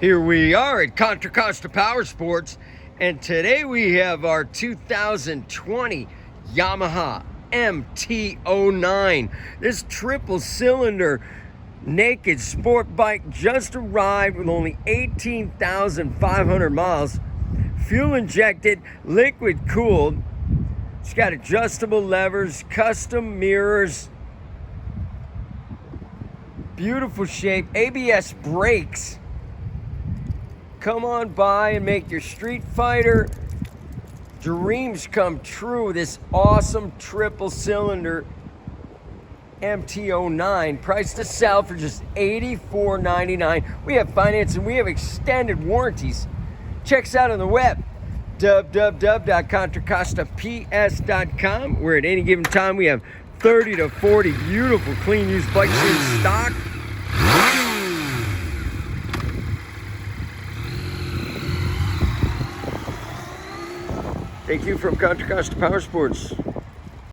Here we are at Contra Costa Powersports, and today we have our 2020 Yamaha MT09. This triple cylinder naked sport bike just arrived with only 18,500 miles. Fuel injected, liquid cooled. It's got adjustable levers, custom mirrors, beautiful shape, ABS brakes. Come on by and make your street fighter dreams come true. This awesome triple cylinder MT09, priced to sell for just $84.99. We have financing, we have extended warranties. Check us out on the web, www.contracostaps.com, where at any given time we have 30 to 40 beautiful, clean used bikes in stock. Thank you from Contra Costa Powersports.